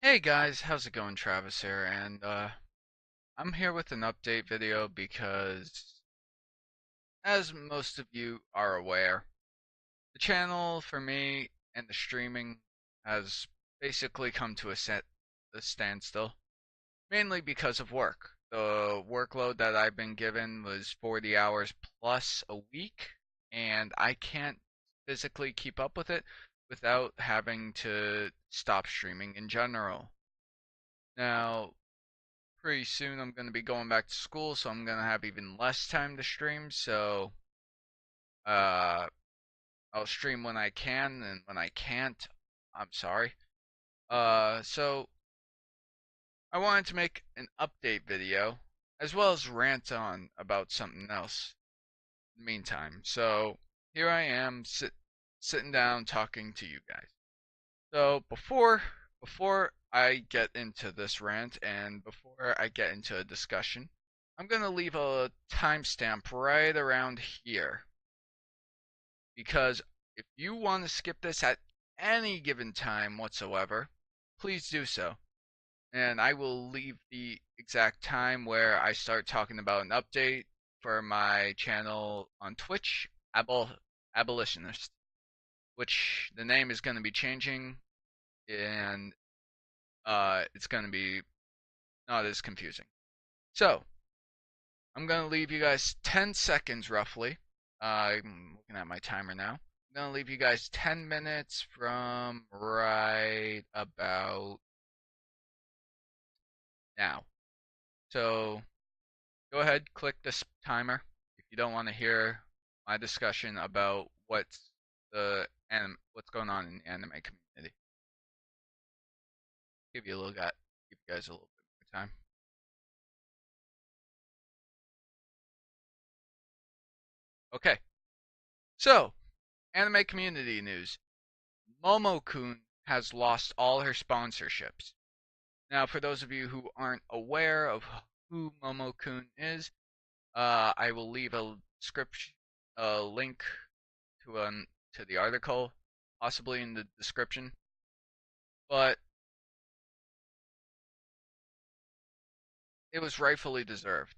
Hey guys, how's it going? Travis here, and I'm here with an update video because, as most of you are aware, the channel for me and the streaming has basically come to a standstill, mainly because of work. The workload that I've been given was 40 hours plus a week, and I can't physically keep up with it without having to stop streaming in general. Now, pretty soon I'm going to be going back to school, so I'm going to have even less time to stream. So uh, I'll stream when I can, and when I can't, I'm sorry. So I wanted to make an update video as well as rant on about something else in the meantime. So here I am sitting down talking to you guys. So before I get into this rant and before I get into a discussion, I'm gonna leave a timestamp right around here because if you want to skip this at any given time whatsoever, please do so. And I will leave the exact time where I start talking about an update for my channel on Twitch, Abolitionist, which the name is going to be changing and it's going to be not as confusing. So, I'm going to leave you guys 10 seconds roughly. I'm looking at my timer now. I'm going to leave you guys 10 minutes from right about now. So, go ahead, click this timer if you don't want to hear my discussion about what's going on in the anime community. Give you guys a little bit more time. Okay. So, anime community news. Momo-kun has lost all her sponsorships. Now, for those of you who aren't aware of who Momo-kun is, I will leave a link to the article, possibly in the description. But it was rightfully deserved.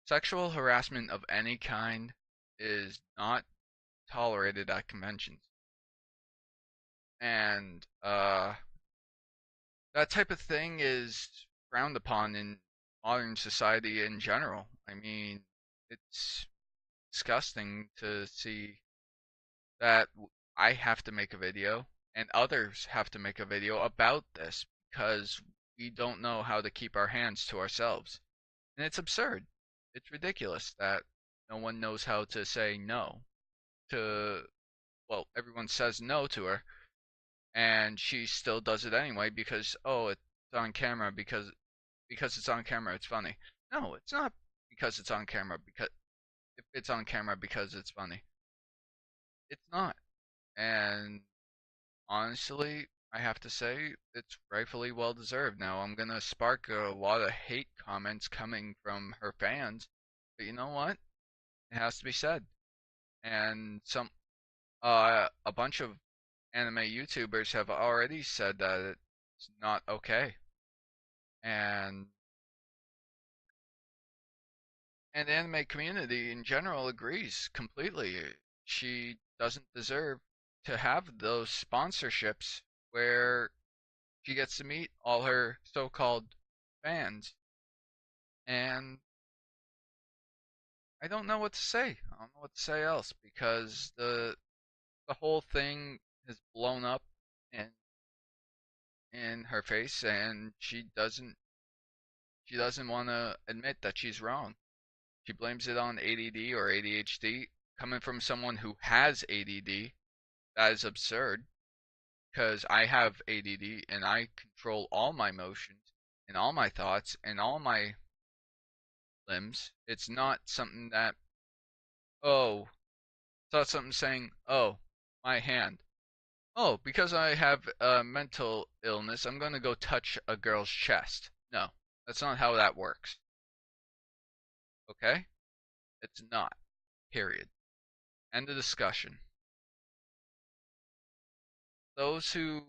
Sexual harassment of any kind is not tolerated at conventions, and that type of thing is frowned upon in modern society in general. I mean, it's disgusting to see that I have to make a video and others have to make a video about this because we don't know how to keep our hands to ourselves. And it's absurd. It's ridiculous that no one knows how to say no to, well, everyone says no to her and she still does it anyway because it's on camera because it's on camera it's funny. No, it's not because it's on camera because if it's on camera because it's funny. It's not. And honestly, I have to say it's rightfully well deserved. Now I'm gonna spark a lot of hate comments coming from her fans, but you know what? It has to be said. And a bunch of anime YouTubers have already said that it's not okay. And and the anime community in general agrees completely. She doesn't deserve to have those sponsorships where she gets to meet all her so-called fans. And I don't know what to say. I don't know what to say else because the whole thing has blown up in in her face and she doesn't want to admit that she's wrong. She blames it on ADD or ADHD. Coming from someone who has ADD, that is absurd because I have ADD and I control all my motions and all my thoughts and all my limbs. It's not something that, oh, it's not something saying, oh, my hand. Oh, because I have a mental illness, I'm going to go touch a girl's chest. No, that's not how that works. Okay? It's not. Period. End of discussion. Those who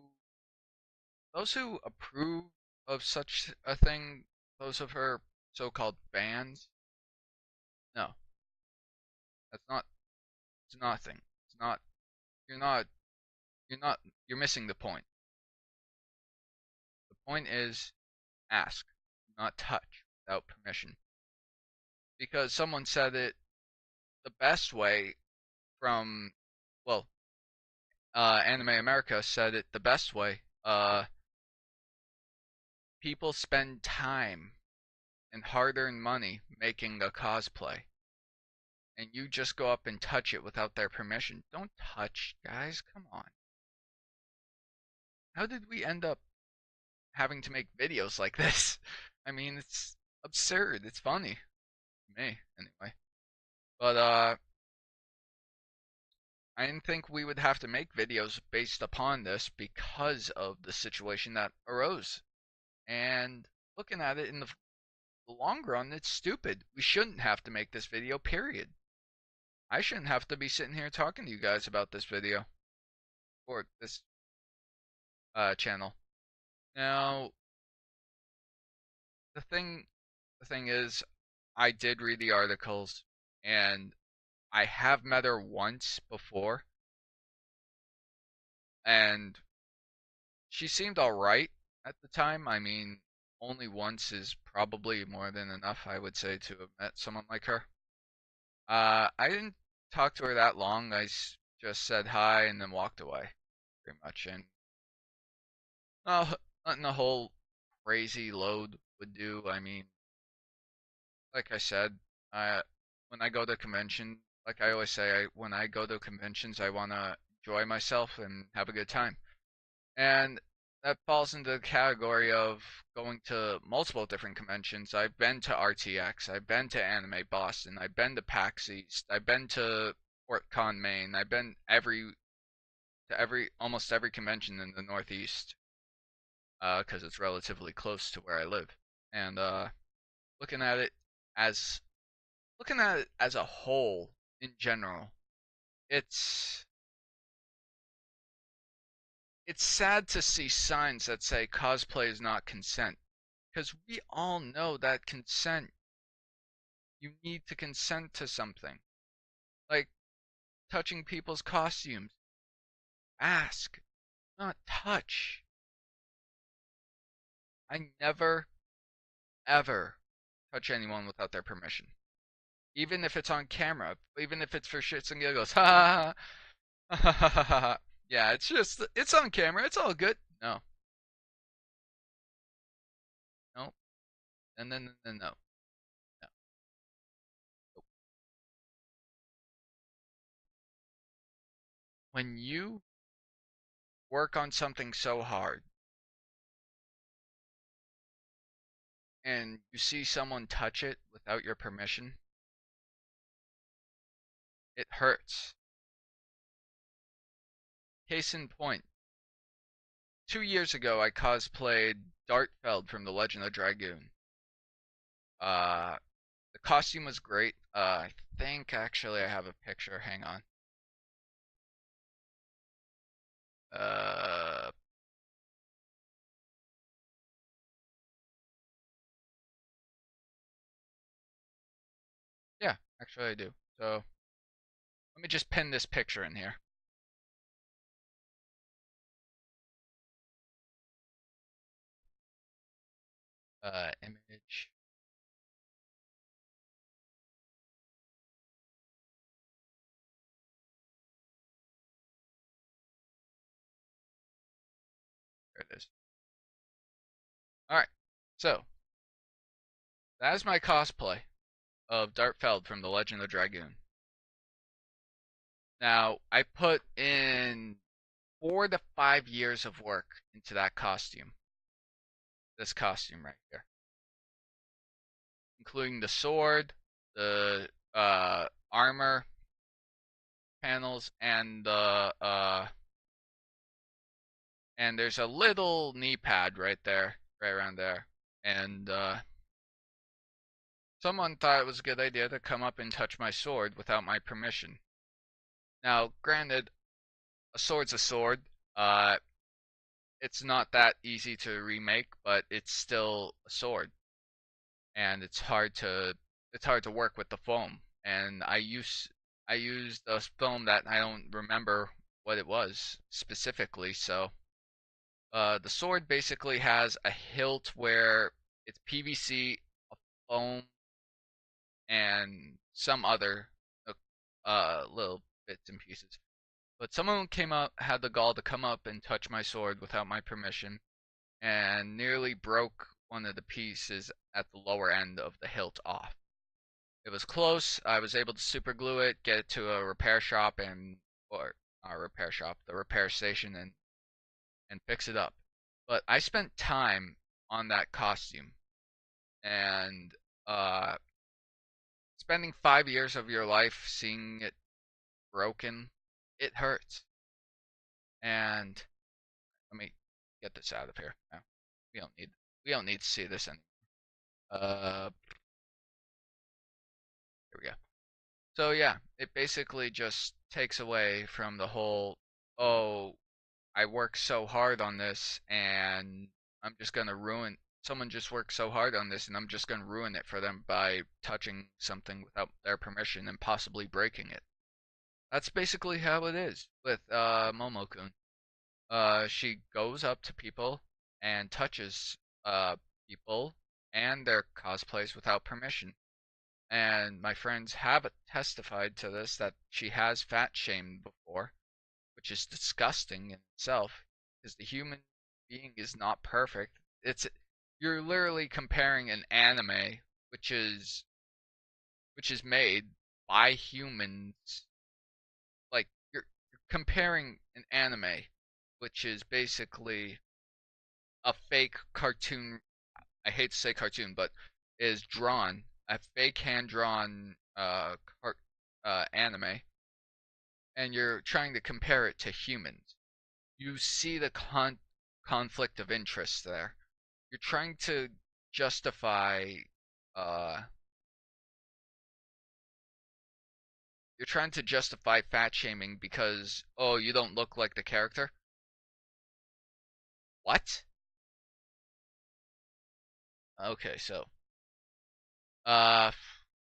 those who approve of such a thing, those of her so-called fans, no, that's not. It's nothing. It's not. You're not. You're not. You're missing the point. The point is ask, not touch without permission. Because someone said it the best way from, well, Anime America said it the best way. People spend time and hard-earned money making a cosplay, and you just go up and touch it without their permission. Don't touch, guys. Come on. How did we end up having to make videos like this? I mean, it's absurd. It's funny. To me, anyway. But, I didn't think we would have to make videos based upon this because of the situation that arose. And looking at it in the long run, it's stupid. We shouldn't have to make this video, period. I shouldn't have to be sitting here talking to you guys about this video or this channel. Now, the thing the thing is, I did read the articles and I have met her once before and she seemed alright at the time. I mean, only once is probably more than enough, I would say, to have met someone like her. I didn't talk to her that long. Just said hi and then walked away, pretty much. And nothing a whole crazy load would do. I mean, like I said, I when I go to convention, like I always say, when I go to conventions, I want to enjoy myself and have a good time. And that falls into the category of going to multiple different conventions. I've been to RTX, I've been to Anime Boston, I've been to PAX East, I've been to PortCon Maine, I've been almost every convention in the Northeast, because it's relatively close to where I live. And looking at it as looking at it as a whole in general, it's it's sad to see signs that say cosplay is not consent. Because we all know that consent, you need to consent to something. Like touching people's costumes. Ask, not touch. I never, ever touch anyone without their permission. Even if it's on camera, even if it's for shits and giggles. Ha ha ha ha ha ha. Yeah, it's on camera. It's all good. No, no, and then no, no. When you work on something so hard and you see someone touch it without your permission, it hurts. Case in point, 2 years ago I cosplayed Dartfeld from The Legend of Dragoon. Uh, the costume was great. I think actually I have a picture. Hang on. Uh, yeah, actually I do. So let me just pin this picture in here. Image. There it is. All right. So that is my cosplay of Dartfeld from The Legend of Dragoon. Now I put in 4 to 5 years of work into that costume. This costume right here, including the sword, the armor panels, and there's a little knee pad right there, right around there. And someone thought it was a good idea to come up and touch my sword without my permission. Now, granted, a sword's a sword. it's not that easy to remake, but it's still a sword, and it's hard to work with the foam. And I used a foam that I don't remember what it was specifically. So the sword basically has a hilt where it's PVC, a foam, and some other little bits and pieces. But someone came up, had the gall to come up and touch my sword without my permission, and nearly broke one of the pieces at the lower end of the hilt off. It was close. I was able to super glue it, get it to a repair shop or our repair shop, the repair station, and fix it up. But I spent time on that costume, and uh, spending 5 years of your life seeing it broken, it hurts. And let me get this out of here. No, we don't need we don't need to see this anymore. Uh, Here we go. So yeah, it basically just takes away from the whole, oh, I worked so hard on this and I'm just gonna ruin someone just worked so hard on this and I'm just gonna ruin it for them by touching something without their permission and possibly breaking it. That's basically how it is with Momokun. She goes up to people and touches people and their cosplays without permission. And my friends have testified to this that she has fat shamed before, which is disgusting in itself because the human being is not perfect. It's You're literally comparing an anime which is made by humans, like you're comparing an anime which is basically a fake cartoon. I hate to say cartoon, but is drawn a fake hand drawn anime, and you're trying to compare it to humans. You see the conflict of interest there. You're trying to justify uh fat shaming because, oh, you don't look like the character. What? Okay, so uh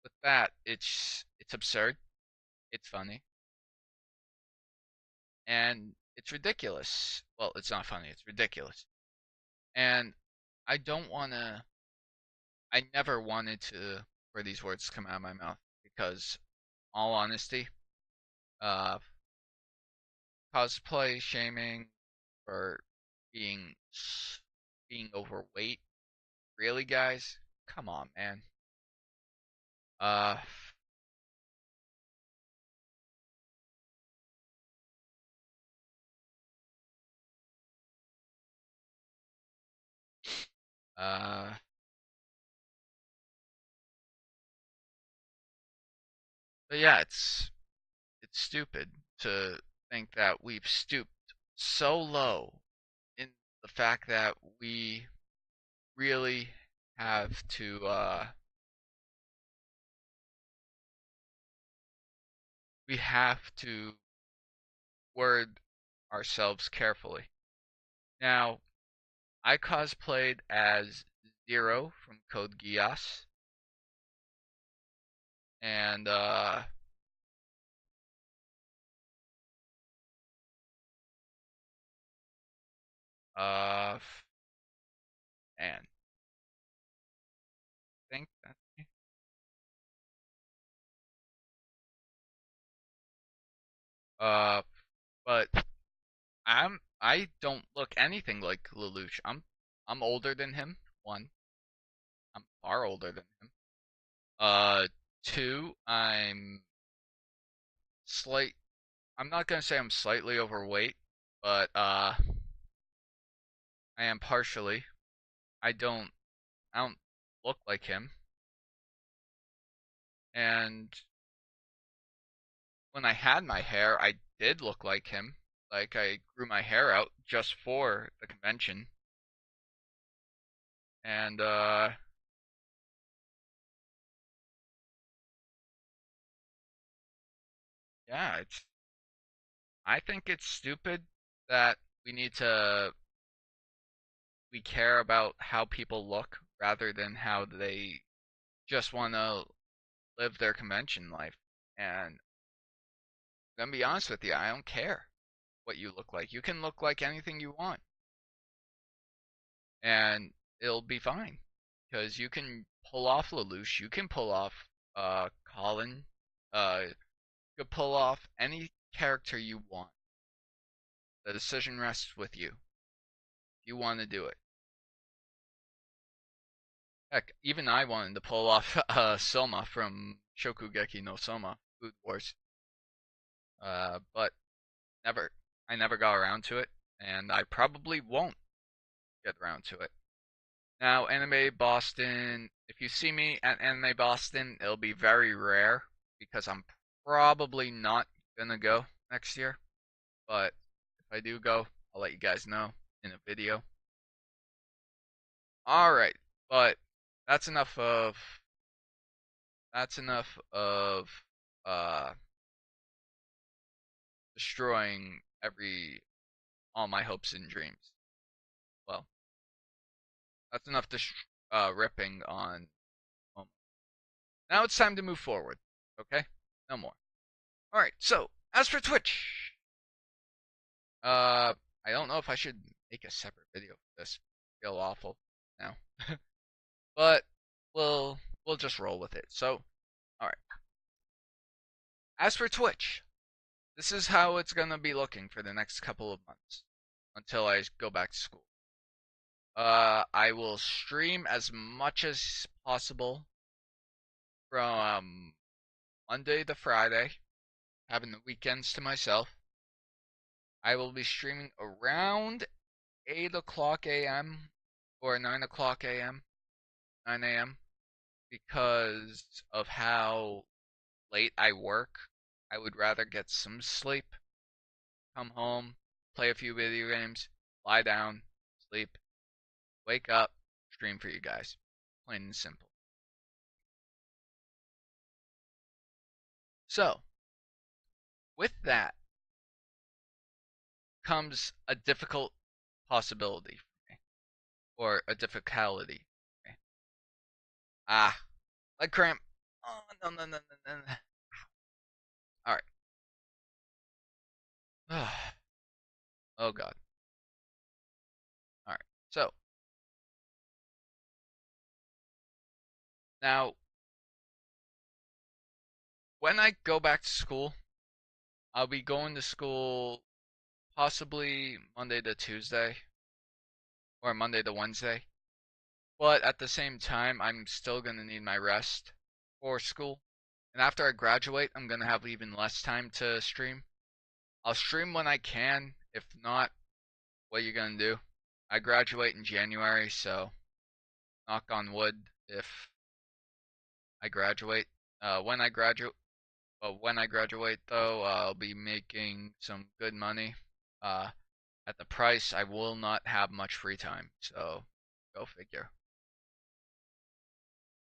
with that, it's absurd, it's funny, and it's ridiculous. Well, it's not funny, it's ridiculous. And I don't want to I never wanted to for these words to come out of my mouth because, all honesty, uh, cosplay shaming for being overweight. Really, guys? Come on, man. Uh, uh, but yeah, it's stupid to think that we've stooped so low in the fact that really have to we have to word ourselves carefully. Now, I cosplayed as Zero from Code Geass, and uh, and I think that's me. Uh, but I don't look anything like Lelouch. I'm older than him. One, I'm far older than him. Uh, Two, slight. I'm not gonna say I'm slightly overweight, but I am partially. I don't I don't look like him, and when I had my hair, I did look like him. Like I grew my hair out just for the convention, and yeah, it's. I think it's stupid that we need to we care about how people look rather than how they just want to live their convention life. And I'm gonna be honest with you, I don't care what you look like. You can look like anything you want, and it'll be fine because you can pull off Lelouch, you can pull off Colin, you could pull off any character you want. The decision rests with you. If you want to do it. Heck, even I wanted to pull off Soma from Shokugeki no Soma, Food Wars. But never. I never got around to it, and I probably won't get around to it. Now, Anime Boston, if you see me at Anime Boston, it'll be very rare because I'm probably not gonna go next year. But if I do go, I'll let you guys know in a video. Alright, but that's enough of that's enough of uh destroying every all my hopes and dreams. Well, that's enough ripping on. Now it's time to move forward. Okay, no more. All right. So as for Twitch, I don't know if I should make a separate video for this. I feel awful now, but we'll just roll with it. So, all right. As for Twitch, this is how it's gonna be looking for the next couple of months until I go back to school. I will stream as much as possible from Monday to Friday, having the weekends to myself. I will be streaming around 8 o'clock a.m. or 9 o'clock a.m., 9 a.m. because of how late I work. I would rather get some sleep, come home, play a few video games, lie down, sleep, wake up, stream for you guys. Plain and simple. So, with that comes a difficult possibility for me, or a difficulty. For me. Ah, leg cramp. Oh, no, no, no, no, no. Alright. Oh, God. Alright. So, now, when I go back to school, I'll be going to school possibly Monday to Tuesday, or Monday to Wednesday. But at the same time, I'm still going to need my rest for school. And after I graduate, I'm going to have even less time to stream. I'll stream when I can. If not, what are you going to do? I graduate in January, so knock on wood if I graduate. When I graduate, though, I'll be making some good money. At the price, I will not have much free time, so go figure.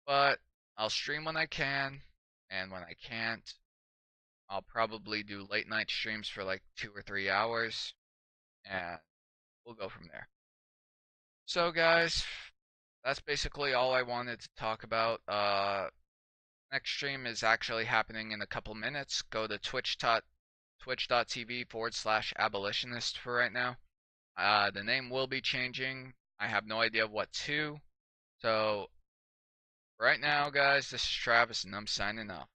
But I'll stream when I can, and when I can't, I'll probably do late night streams for like 2 or 3 hours, and we'll go from there. So, guys, that's basically all I wanted to talk about. Next stream is actually happening in a couple minutes. Go to twitch.tv/abolitionist for right now. The name will be changing. I have no idea what to. So, right now, guys, this is Travis, and I'm signing off.